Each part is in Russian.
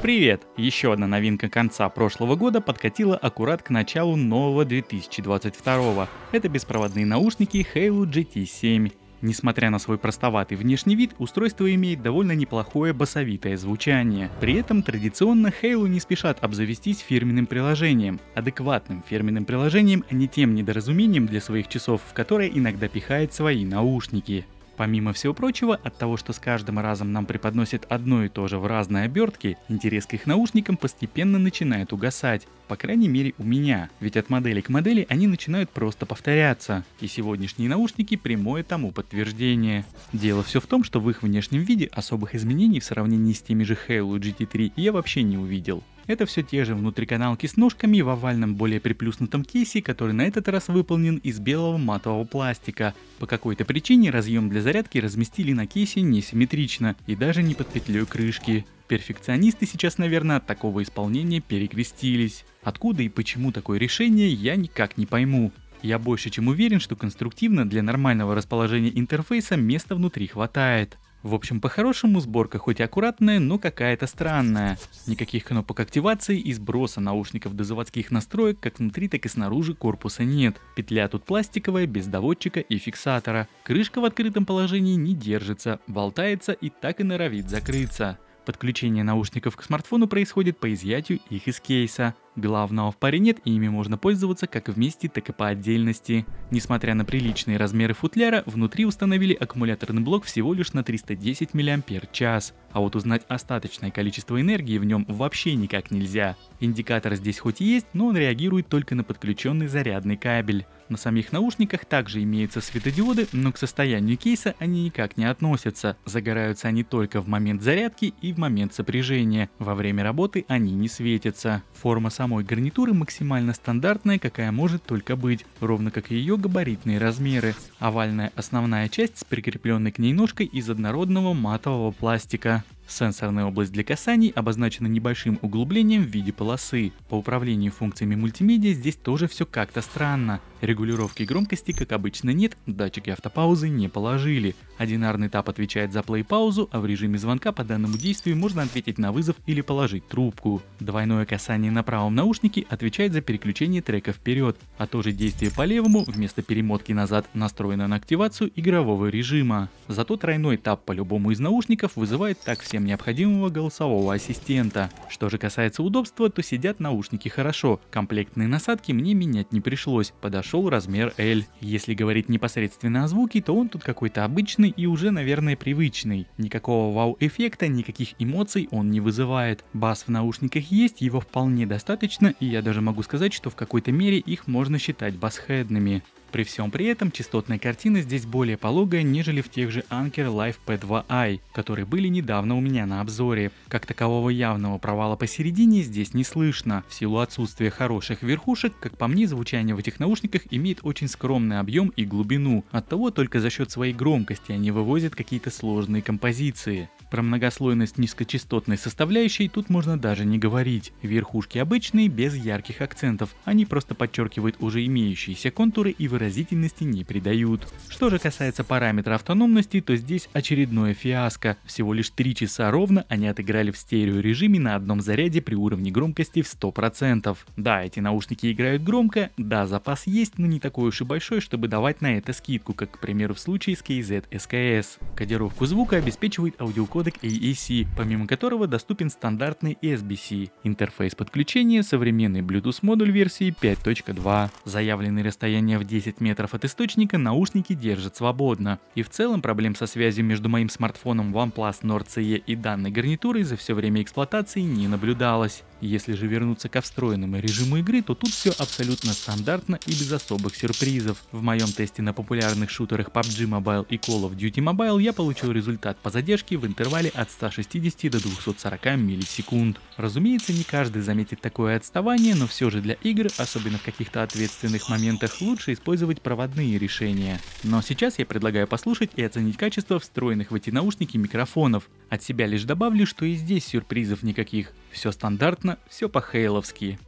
Привет! Еще одна новинка конца прошлого года подкатила аккурат к началу нового 2022. Это беспроводные наушники Halo GT7. Несмотря на свой простоватый внешний вид, устройство имеет довольно неплохое басовитое звучание. При этом традиционно Halo не спешат обзавестись фирменным приложением, адекватным фирменным приложением, а не тем недоразумением для своих часов, в которое иногда пихает свои наушники. Помимо всего прочего, от того, что с каждым разом нам преподносят одно и то же в разной обертке, интерес к их наушникам постепенно начинает угасать. По крайней мере у меня, ведь от модели к модели они начинают просто повторяться. И сегодняшние наушники прямое тому подтверждение. Дело все в том, что в их внешнем виде особых изменений в сравнении с теми же Halo GT3 я вообще не увидел. Это все те же внутриканалки с ножками в овальном более приплюснутом кейсе, который на этот раз выполнен из белого матового пластика. По какой-то причине разъем для зарядки разместили на кейсе несимметрично и даже не под петлей крышки. Перфекционисты сейчас, наверное, от такого исполнения перекрестились. Откуда и почему такое решение, я никак не пойму. Я больше чем уверен, что конструктивно для нормального расположения интерфейса места внутри хватает. В общем, по-хорошему сборка хоть и аккуратная, но какая-то странная. Никаких кнопок активации и сброса наушников до заводских настроек как внутри, так и снаружи корпуса нет. Петля тут пластиковая, без доводчика и фиксатора. Крышка в открытом положении не держится, болтается и так и норовит закрыться. Подключение наушников к смартфону происходит по изъятию их из кейса. Главного в паре нет, и ими можно пользоваться как вместе, так и по отдельности. Несмотря на приличные размеры футляра, внутри установили аккумуляторный блок всего лишь на 310 мАч. А вот узнать остаточное количество энергии в нем вообще никак нельзя. Индикатор здесь хоть и есть, но он реагирует только на подключенный зарядный кабель. На самих наушниках также имеются светодиоды, но к состоянию кейса они никак не относятся. Загораются они только в момент зарядки и в момент сопряжения. Во время работы они не светятся. Форма самой гарнитуры максимально стандартная, какая может только быть, ровно как и ее габаритные размеры. Овальная основная часть с прикрепленной к ней ножкой из однородного матового пластика. Сенсорная область для касаний обозначена небольшим углублением в виде полосы. По управлению функциями мультимедиа здесь тоже все как-то странно. Регулировки громкости, как обычно, нет, датчики автопаузы не положили. Одинарный тап отвечает за плей-паузу, а в режиме звонка по данному действию можно ответить на вызов или положить трубку. Двойное касание на правом наушнике отвечает за переключение трека вперед, а то же действие по левому вместо перемотки назад настроено на активацию игрового режима. Зато тройной тап по любому из наушников вызывает так всем необходимого голосового ассистента. Что же касается удобства, то сидят наушники хорошо, комплектные насадки мне менять не пришлось, подошел размер L. Если говорить непосредственно о звуке, то он тут какой-то обычный и уже, наверное, привычный. Никакого вау-эффекта, никаких эмоций он не вызывает. Бас в наушниках есть, его вполне достаточно, и я даже могу сказать, что в какой-то мере их можно считать басхедными. При всем при этом частотная картина здесь более пологая, нежели в тех же Anker Live P2i, которые были недавно у меня на обзоре. Как такового явного провала посередине здесь не слышно. В силу отсутствия хороших верхушек, как по мне, звучание в этих наушниках имеет очень скромный объем и глубину. Оттого только за счет своей громкости они вывозят какие-то сложные композиции. Про многослойность низкочастотной составляющей тут можно даже не говорить. Верхушки обычные, без ярких акцентов. Они просто подчеркивают уже имеющиеся контуры и выразительности не придают. Что же касается параметра автономности, то здесь очередное фиаско. Всего лишь 3 часа ровно они отыграли в стереорежиме на одном заряде при уровне громкости в 100%. Да, эти наушники играют громко, да, запас есть, но не такой уж и большой, чтобы давать на это скидку, как, к примеру, в случае с KZ SKS. Кодировку звука обеспечивает аудиокодек AAC, помимо которого доступен стандартный SBC. Интерфейс подключения — современный Bluetooth модуль версии 5.2. Заявленные расстояния в 10 метров от источника наушники держат свободно. И в целом проблем со связью между моим смартфоном OnePlus Nord CE и данной гарнитурой за все время эксплуатации не наблюдалось. Если же вернуться ко встроенному режиму игры, то тут все абсолютно стандартно и без особых сюрпризов. В моем тесте на популярных шутерах PUBG Mobile и Call of Duty Mobile я получил результат по задержке в интервале от 160 до 240 миллисекунд. Разумеется, не каждый заметит такое отставание, но все же для игр, особенно в каких-то ответственных моментах, лучше использовать проводные решения. Но сейчас я предлагаю послушать и оценить качество встроенных в эти наушники микрофонов. От себя лишь добавлю, что и здесь сюрпризов никаких. Все стандартно, все по-хейловски.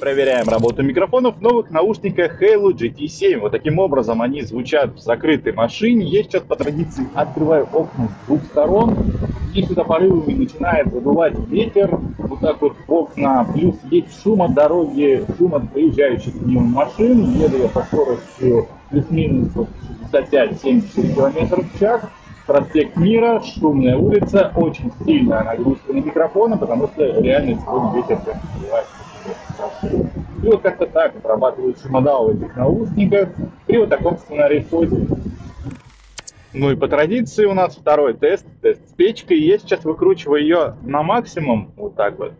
Проверяем работу микрофонов в новых наушниках Halo GT7. Вот таким образом они звучат в закрытой машине. Я сейчас по традиции открываю окна с двух сторон. И сюда порывами начинает задувать ветер. Вот так вот в окна. Плюс есть шум от дороги, шум от проезжающих мимо машин. Еду я со скоростью плюс-минус 65-74 км в час. Проспект Мира, шумная улица, очень сильная нагрузка на микрофоны, потому что реально сегодня ветер продувает. И вот как-то так отрабатывают шумодал в этих наушниках при вот таком сценарии использования. Ну и по традиции у нас второй тест с печкой. Я сейчас выкручиваю ее на максимум, вот так вот.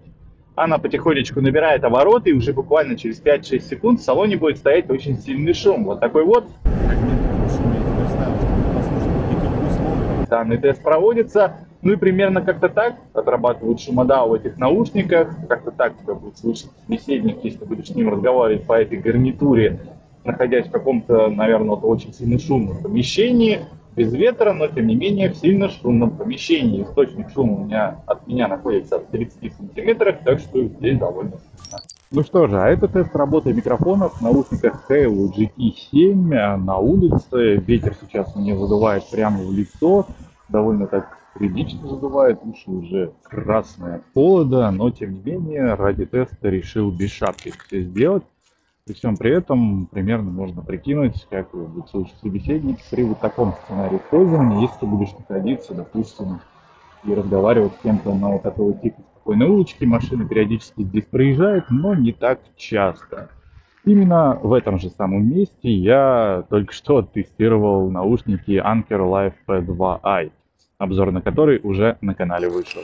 Она потихонечку набирает обороты, и уже буквально через 5-6 секунд в салоне будет стоять очень сильный шум. Вот такой вот. Данный тест проводится. Ну и примерно как-то так отрабатывают шумодал в этих наушниках. Как-то так тебя будет слышать собеседник, если будешь с ним разговаривать по этой гарнитуре, находясь в каком-то, наверное, очень сильно шумном помещении, без ветра, но тем не менее в сильно шумном помещении. Источник шума от меня находится в 30 сантиметрах, так что здесь довольно сильно. Ну что же, а это тест работы микрофонов в наушниках Halo GT7 на улице. Ветер сейчас мне задувает прямо в лицо, довольно так прилично задувает, уши уже красные от холода, но тем не менее ради теста решил без шапки все сделать. При всем при этом примерно можно прикинуть, как будет слушать собеседник при вот таком сценарии использования, если ты будешь находиться, допустим, и разговаривать с кем-то на вот такой типа спокойной улочке. Машины периодически здесь проезжают, но не так часто. Именно в этом же самом месте я только что тестировал наушники Anker Live P2i, обзор на который уже на канале вышел.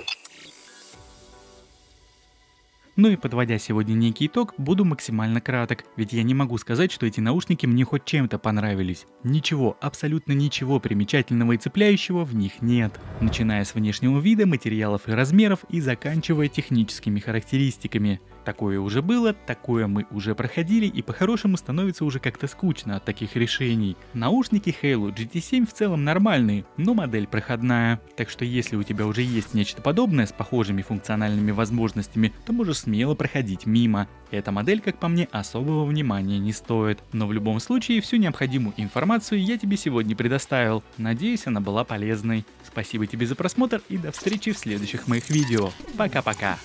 Ну и подводя сегодня некий итог, буду максимально краток, ведь я не могу сказать, что эти наушники мне хоть чем-то понравились. Ничего, абсолютно ничего примечательного и цепляющего в них нет. Начиная с внешнего вида, материалов и размеров и заканчивая техническими характеристиками. Такое уже было, такое мы уже проходили, и по-хорошему становится уже как-то скучно от таких решений. Наушники Halo GT7 в целом нормальные, но модель проходная. Так что если у тебя уже есть нечто подобное с похожими функциональными возможностями, то можешь смело проходить мимо. Эта модель, как по мне, особого внимания не стоит. Но в любом случае, всю необходимую информацию я тебе сегодня предоставил. Надеюсь, она была полезной. Спасибо тебе за просмотр и до встречи в следующих моих видео. Пока-пока.